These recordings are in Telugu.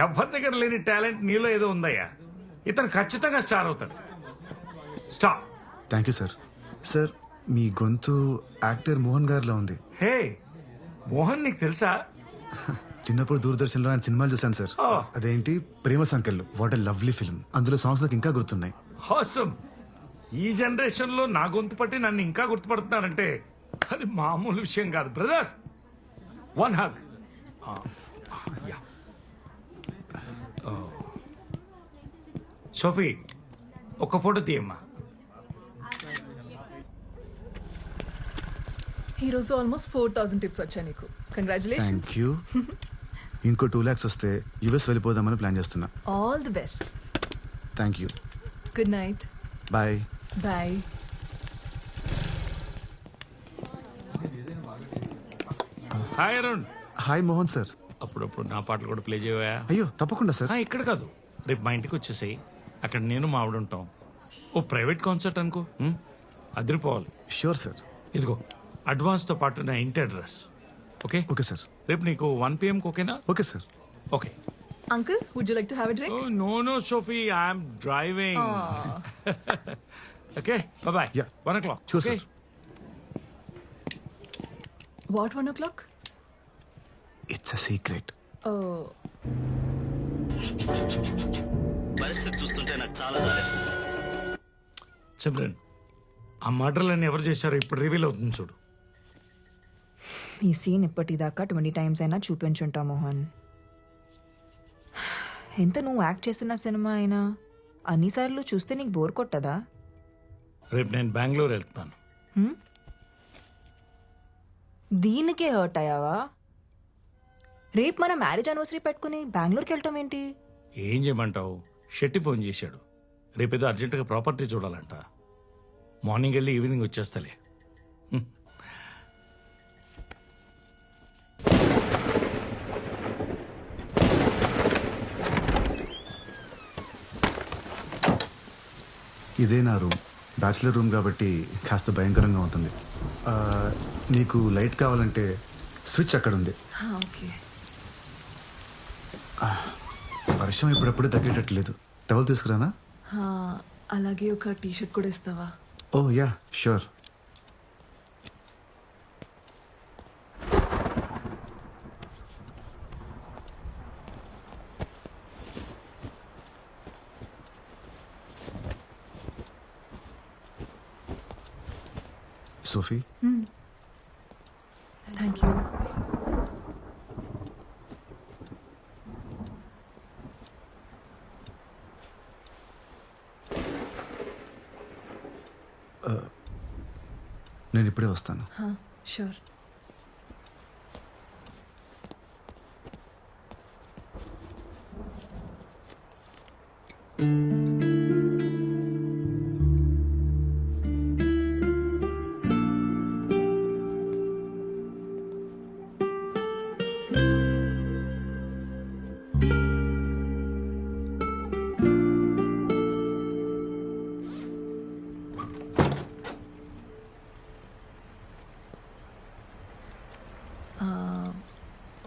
ఎవరి దగ్గర లేని టాలెంట్ నీలో ఏదో ఉందయ్యా. ఇతను ఖచ్చితంగా స్టార్ అవుతాడు. Star. Thank you sir. Sir మీ గొంతు యాక్టర్ మోహన్ గారిలో ఉంది. హే మోహన్, నీకు తెలుసా? చిన్నప్పుడు దూరదర్శన్లో ఆయన సినిమాలు చూశాను సార్. అదేంటి ప్రేమ సంఖ్యలు, వాట్ ఎ లవ్లీ ఫిల్మ్. అందులో సాంగ్స్ నాకు ఇంకా గుర్తున్నాయి. హాసమ్. ఈ జనరేషన్ లో నా గొంతు పట్టి నన్ను ఇంకా గుర్తుపడుతున్నారంటే అది మామూలు విషయం కాదు బ్రదర్. One hug. సోఫీ, ఒక ఫోటో తీయమ్మా. ఈరోజు ఆల్మోస్ట్ 4,000 టిప్స్ వచ్చాయి నీకు. కంగ్రాచులేషన్స్. Thank you. ఇంకో 2 lakhs వస్తే యుఎస్ వెళ్ళిపోదామని ప్లాన్ చేస్తున్నా. All the best. Thank you. Good night. Bye. Bye. Hi Arun. Hi Mohan sir. అప్పుడప్పుడు నా పాటలు కూడా ప్లే చేయవా? అయ్యో తప్పకుండా సార్. ఇక్కడ కాదు, రేపు మా ఇంటికి వచ్చేసాయి. అక్కడ నేను మా ఆవిడ ఉంటాం. ఓ ప్రైవేట్ కాన్సర్ట్ అనుకో, అదిరిపోవాలి. Sure sir. ఇదిగో అడ్వాన్స్ తో పాటు నా ఇంటి అడ్రస్. Okay okay sir. రేపు నీకు 1 PM ఓకేనా? Okay sir. Okay. Uncle, would you like to have a drink? No Sophie, I'm driving. Okay bye. Yeah. 1 o'clock. Sure, sir. What 1 o'clock? It's a secret. పరిస్థితి చూస్తుంటే నాకు చాలా జాలేస్తుంది. సిమ్రన్, ఆ మర్డర్లన్నీ ఎవరు చేశారో ఇప్పుడు రివీల్ అవుతుంది చూడు. ఈ సీన్ ఇప్పటిదాకా 20 times అయినా చూపించుంటా మోహన్. ఎంత నువ్వు యాక్ట్ చేసిన సినిమా అయినా అన్నిసార్లు చూస్తే నీకు బోర్ కొట్టదా? రేపు నేను బెంగళూరు వెళ్తాను. దీనికే హర్ట్ అయ్యావా? రేపు మన మ్యారేజ్ యానివర్సరీ పెట్టుకుని బెంగళూరుకి వెళ్ళటం ఏంటి? ఏం చేయమంటావు? షెట్టి ఫోన్ చేశాడు. రేపేదో అర్జెంటుగా ప్రాపర్టీ చూడాలంట. మార్నింగ్ వెళ్ళి ఈవినింగ్ వచ్చేస్తలే. ఇదే నా రూమ్. బ్యాచిలర్ రూమ్ కాబట్టి కాస్త భయంకరంగా ఉంటుంది. నీకు లైట్ కావాలంటే స్విచ్ అక్కడ ఉంది. ఓకే. వర్షం ఇప్పుడప్పుడే తగ్గేటట్లేదు. టవల్ తీసుకురానా? అలాగే ఒక టీ-షర్ట్ కూడా ఇస్తావా? Oh yeah sure. Sophie, thank you. నేను ఇప్పుడే వస్తాను. షూర్.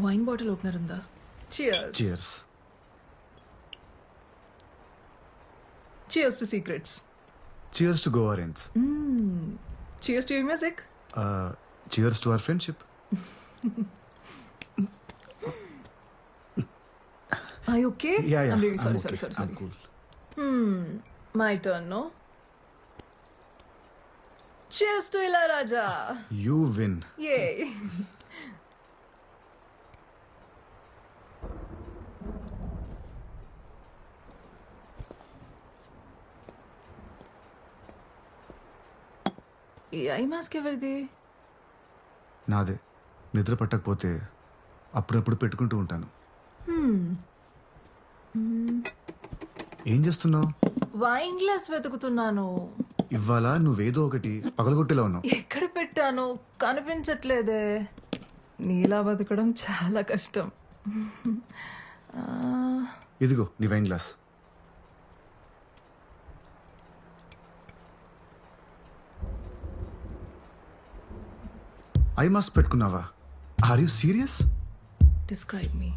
వైన్ బాటిల్ ఓపెనర్ ఉందా? Cheers. Cheers. Cheers to secrets. Cheers to Goa Rains. Cheers to your music. Cheers to our friendship. Are you okay? Yeah. I'm really sorry, I'm okay. sorry. I'm cool. My turn, no? Cheers to Ilayaraja. You win. Yay. ఈ ఐ మాస్క్ ఎవరిది? నాదే. నిద్ర పట్టకపోతే అప్పుడప్పుడు పెట్టుకుంటూ ఉంటాను. ఏం చేస్తున్నావు? వైన్ గ్లాస్ వెతుకుతున్నాను. ఇవాళ నువ్వేదో ఒకటి పగలగొట్టేలా ఉన్నావు. ఎక్కడ పెట్టాను కనిపించట్లేదే. నీలా బతకడం చాలా కష్టం. ఇదిగో నీ వైన్ గ్లాస్. ఐ మాస్క్ పెట్టుకున్నావా? Are you serious? Describe me.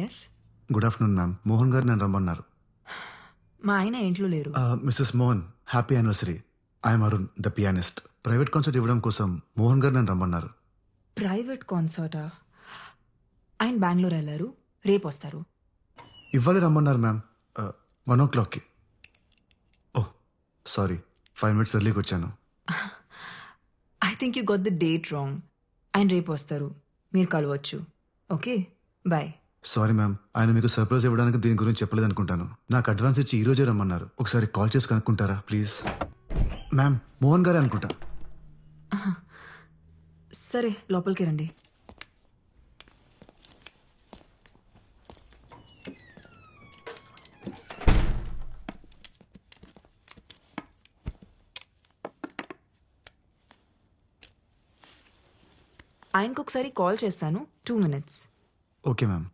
Yes. Good afternoon ma'am. Mohan గారు నన్ను రమ్మన్నారు. మా ఆయన ఇంట్లో లేరు. Mrs Mohan, happy anniversary. I'm Arun, the pianist. Private concert ఇవ్వడం కోసం మోహన్ గారు నన్ను రమ్మన్నారు. ప్రైవేట్ కాన్సర్టా? ఆయన బెంగళూరు వెళ్ళారు, రేపు వస్తారు. ఇవ్వాలి రమ్మన్నారు మ్యామ్. 1 o'clockకి. ఓ సారీ, 5 minutes ఎర్లీకి వచ్చాను. I think you got the date wrong. ఆయన రేపు వస్తారు, మీరు కలవచ్చు. Okay, bye. సారీ మ్యామ్, ఆయన మీకు సర్ప్రైజ్ ఇవ్వడానికి దీని గురించి చెప్పలేదు అనుకుంటాను. నాకు అడ్వాన్స్ ఇచ్చి ఈ రోజే రమ్మన్నారు. ఒకసారి కాల్ చేసి కనుక్కుంటారా ప్లీజ్? మ్యామ్, మోహన్ గారే అనుకుంటా. సరే, లోపలికి రండి. ఆయనకు ఒకసారి కాల్ చేస్తాను. 2 minutes. Okay ma'am.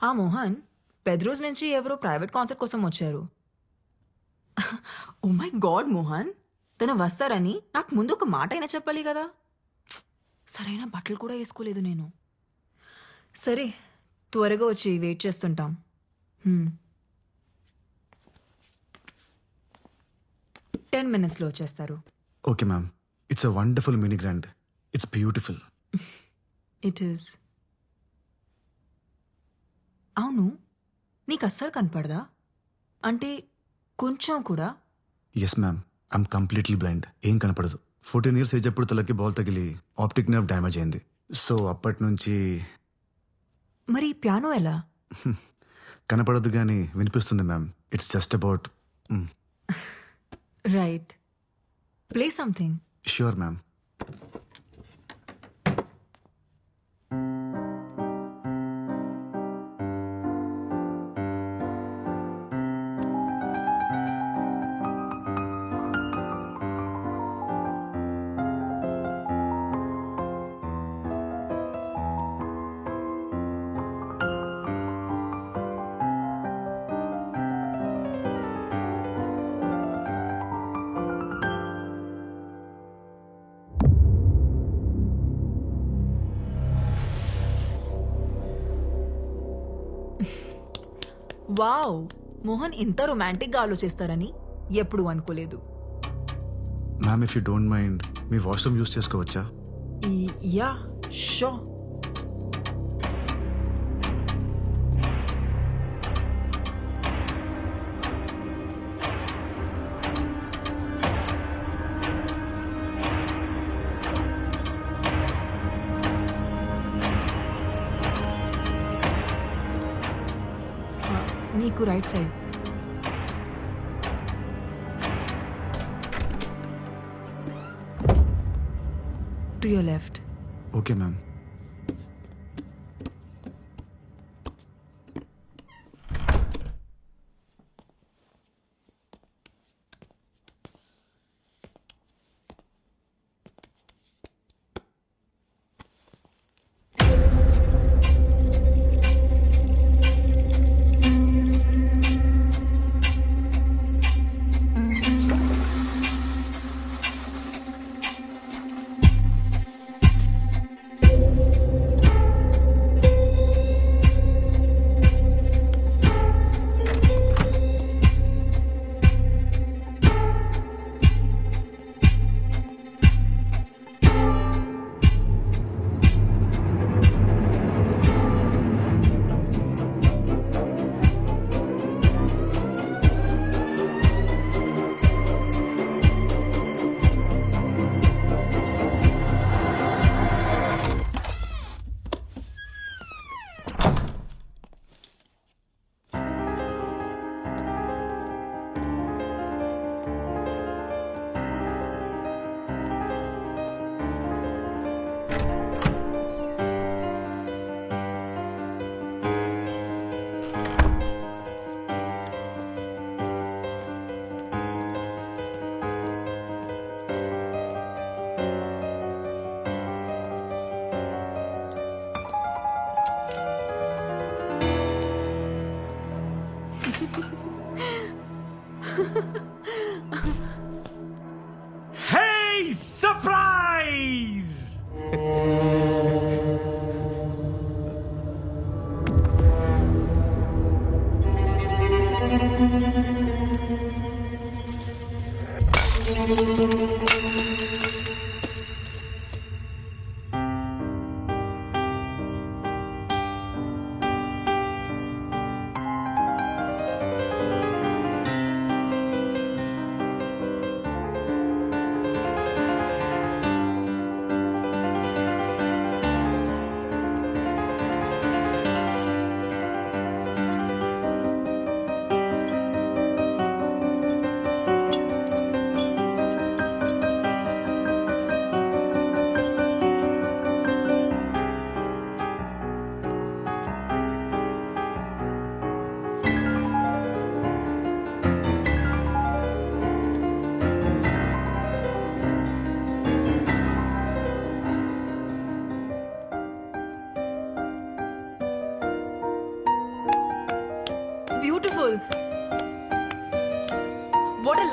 ఆ మోహన్, పెద్ద రోజు నుంచి ఎవరో ప్రైవేట్ కాన్సర్ట్ కోసం వచ్చారు. ఓ మై గాడ్ మోహన్, తను వస్తారని నాకు ముందు ఒక మాట అయినా చెప్పాలి కదా. సరైన బట్టలు కూడా వేసుకోలేదు నేను. సరే, త్వరగా వచ్చి వెయిట్ చేస్తుంటాం. 10 minutesలో వచ్చేస్తారు. Okay ma'am. It's a wonderful mini grand. It's beautiful. It is. అవును, నీకు అస్సలు కనపడదా? అంటే కొంచెం కూడా? Yes ma'am, I'm completely blind. ఏం కనపడదు. 14 years ఏజ్ అప్పుడు తలకి బాల్ తగిలి ఆప్టిక్ నర్వ్ డ్యామేజ్ అయింది. సో అప్పటి నుంచి మరి పియానో ఎలా? కనపడదు కానీ వినిపిస్తుంది ma'am. It's just about. Right, play something. Sure ma'am. Wow, Mohan ఇంత రొమాంటిక్గా ఆలోచిస్తారని ఎప్పుడు అనుకోలేదు. Ma'am, if you don't mind me washroom use చేసుకోవచ్చా? Yeah, show. నీకు right side. To your left. Okay ma'am. Hey, surprise!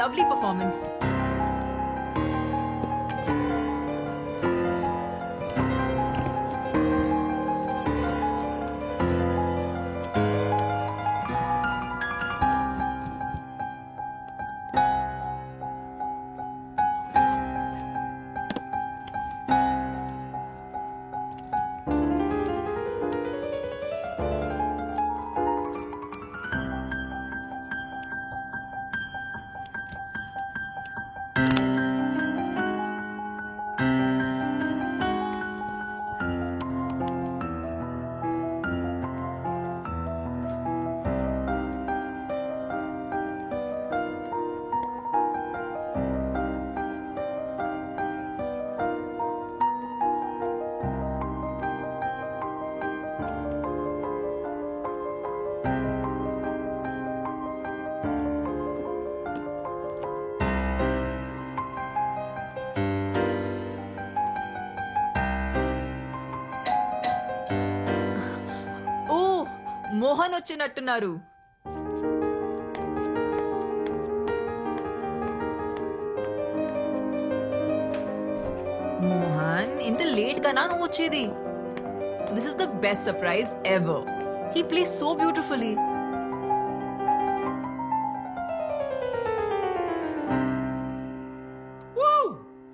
Lovely performance. Mohan వచ్చినట్టున్నారు. మోహన్, ఇంత లేట్ గానా నువ్వు వచ్చేది? This is the best surprise ever. He plays so beautifully.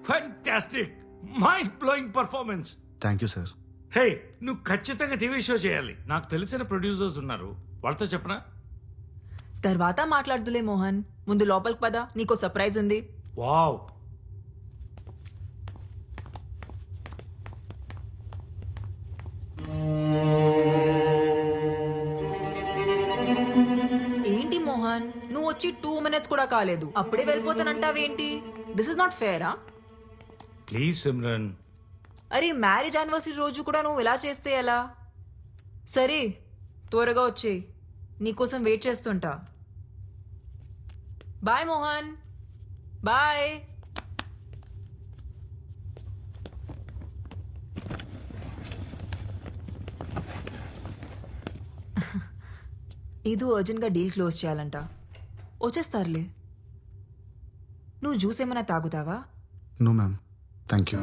Fantastic, mind blowing performance. Thank you sir. Hey, నువ్వు ఖచ్చితంగా టీవీ షో చేయాలి. నాకు తెలిసిన ప్రొడ్యూసర్స్ ఉన్నారు, వాళ్ళతో చెప్పనా? తర్వాత మాట్లాడుతులే మోహన్, ముందు లోపలికి పద, నీకో సర్ప్రైజ్ ఉంది. వావ్. ఏంటి మోహన్, నువ్వు వచ్చి 2 minutes కూడా కాలేదు, అప్పుడే వెళ్ళిపోతానంటావేంటి? దిస్ ఇస్ నాట్ ఫేరా? ప్లీజ్ సిమ్రన్. అరే, మ్యారేజ్ యానివర్సరీ రోజు కూడా నువ్వు ఇలా చేస్తే ఎలా? సరే, త్వరగా వచ్చేయ్, నీకోసం వెయిట్ చేస్తుంటా. Bye Mohan, bye. ఇది అర్జెంట్గా డీల్ క్లోజ్ చేయాలంట. వచ్చేస్తారులే. నువ్వు జ్యూస్ ఏమైనా తాగుతావా? No ma'am, thank you.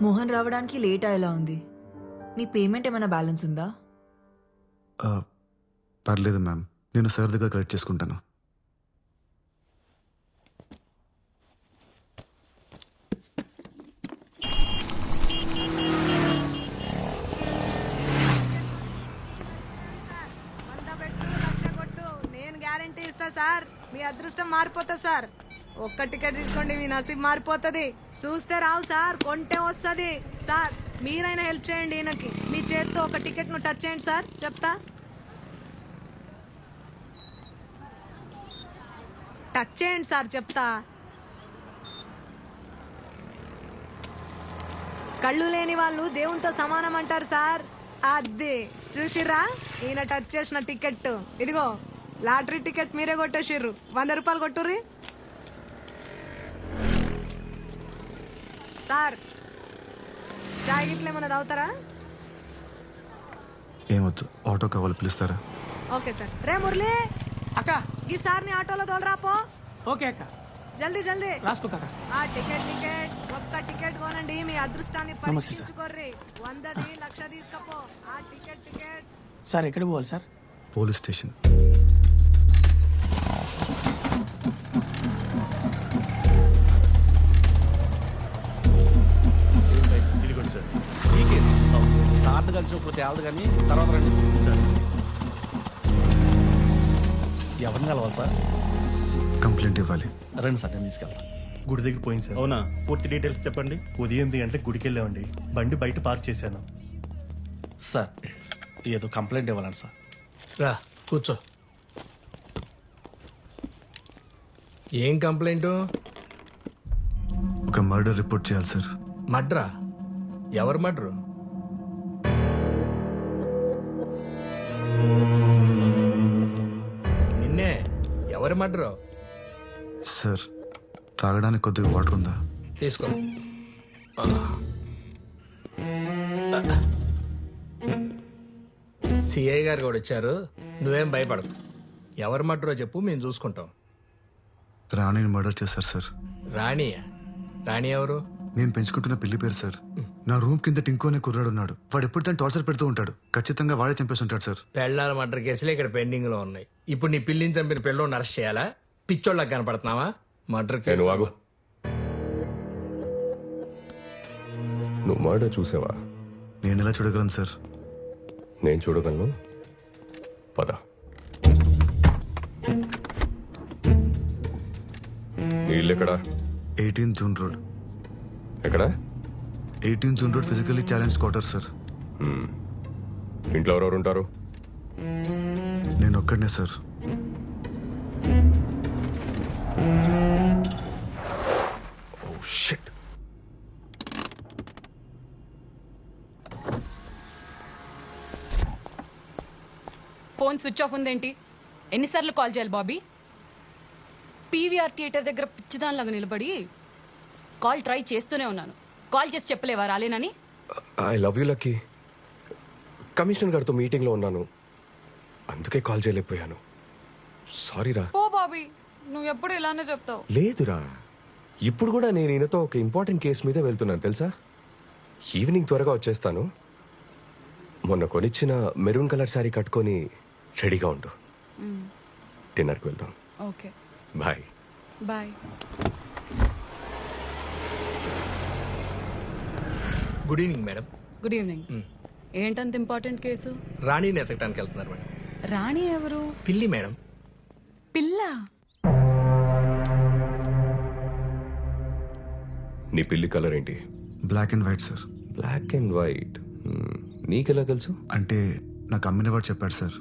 Mohan రావడానికి లేట్ అయ్యేలా ఉంది. నీ పేమెంట్ ఏమైనా బ్యాలెన్స్ ఉందా? పర్లేదు మ్యామ్, నేను సార్ దగ్గర కలెక్ట్ చేసుకుంటాను. నేను గ్యారంటీ ఇస్తా సార్, మీ అదృష్టం మారిపోతా సార్. ఒక్క టికెట్ తీసుకోండి, మీ నసీబ్ మారిపోతుంది. చూస్తే రావు సార్, కొంటే వస్తుంది సార్. మీరైనా హెల్ప్ చేయండి ఈయనకి, మీ చేతితో ఒక టికెట్ ను టచ్ చేయండి సార్, చెప్తా. టచ్ చేయండి సార్, చెప్తా. కళ్ళు లేని వాళ్ళు దేవునితో సమానం అంటారు సార్. అది చూసిర్రా, ఈయన టచ్ చేసిన టికెట్ ఇదిగో. లాటరీ టికెట్ మీరే కొట్టేసిర్రు. 100 రూపాయలు కొట్టుర్రి సార్. చాయ్ గిట్ల ఏమన్నా తాగుతారా? ఏమొద్దు, ఆటో కావాలి, పిలుస్తారా? Okay sir. రే మురళి అక్క, ఈ సార్ని ఆటోలో తోలరాపో. ఓకే అక్క, జల్దీ జల్దీ రాసుకోక. ఆ టికెట్ ఒక్క టికెట్ కొనండి, మీ అదృష్టాన్ని పరీక్షించుకోర్రి. 100ది 1,00,000 తీసుకపో. ఆ టికెట్ సార్ ఎక్కడికి పోవాలి సార్? Police station. బ్లడ్ కలిసినప్పుడు తేలదు కానీ తర్వాత రండి. ఎవరిని కలవాలి సార్? కంప్లైంట్ ఇవ్వాలి. రండి సార్, నేను తీసుకెళ్తాను. గుడి దగ్గర పోయింది సార్. అవునా? పూర్తి డీటెయిల్స్ చెప్పండి. ఉదయం 8 గంటలకు గుడికి వెళ్ళామండి. బండి బయట పార్క్ చేశాను. సార్ ఏదో కంప్లైంట్ ఇవ్వాలండి సార్. రా కూర్చో. ఏం కంప్లైంట్? ఒక మర్డర్ రిపోర్ట్ చేయాలి సార్. మడ్రా? ఎవరు మడ్రు? నిన్నే. ఎవరు మడ్రు? సార్ తాగడానికి కొద్దిగా వాటర్ ఉందా? తీసుకో. సిఐ గారు కూడా వచ్చారు. నువ్వేం భయపడదు. ఎవరు మడ్రో చెప్పు, మేము చూసుకుంటాం. రాణిని మర్డర్ చేశారు సార్. రాణియా? రాణి ఎవరు? నేను పెంచుకుంటున్న పిల్లి పేరు సార్. నా రూమ్ కింద టింకు అనే కుర్రాడు ఉన్నాడు. వాడు ఎప్పుడు తను టార్చర్ పెడుతూ ఉంటాడు. ఖచ్చితంగా వాడే చంపేసి ఉంటాడు సార్. పెళ్ళాల మర్డర్ కేసులు ఇక్కడ పెండింగ్ లో ఉన్నాయి. ఇప్పుడు నీ పిల్లిని చంపిన పిల్లని అరెస్ట్ చేయాలా? పిచ్చోళ్ళకి కనపడుతున్నావా? Murder case. నువ్వు మర్డర్ చూసావా? నేను ఎలా చూడగలను సార్? నేను చూడగలను. పద. నీ ఇల్లు ఎక్కడా? 18 జూన్ రోడ్. ఎక్కడ? 18 June road physically challenge quarter sir. ఇంట్లో ఎవరెవరు ఉంటారు? నేను ఒక్కడనే sir. Oh shit. Phone switch off ఉందేంటి? ఎన్నిసార్లు కాల్ చేయాలి బాబీ? పీవీఆర్ థియేటర్ దగ్గర పిచ్చిదానిలాగా నిలబడి కాల్ ట్రై చేస్తూనే ఉన్నాను. కాల్ చేసి చెప్పలేవా రాలేనని? I love you Lucky. Commissioner గారితో మీటింగ్లో ఉన్నాను, అందుకే కాల్ చేయలేకపోయాను. సారీ రా. ఓ బాబీ, నువ్వు ఎప్పుడు ఇలానే చెప్తావు. లేదురా, ఇప్పుడు కూడా నేను ఈయనతో ఒక ఇంపార్టెంట్ కేసు మీద వెళ్తున్నాను తెలుసా. ఈవినింగ్ త్వరగా వచ్చేస్తాను. మొన్న కొనిచ్చిన మెరూన్ కలర్ శారీ కట్టుకొని రెడీగా ఉండు. డిన్నర్కి వెళ్దాం. Okay bye. Bye. Good evening madam. Good evening. ఏంటంత ఇంపార్టెంట్ కేసు? రాణిని ఎతకడానికి వెళ్తున్నారు మేడం. రాణి ఎవరు? పిల్లి మేడం. పిల్ల? నీ పిల్లి కలర్ ఏంటి? Black and white sir. Black and white. నీకెలా తెలుసు? అంటే నాకు అమ్మినవాడు చెప్పాడు సార్.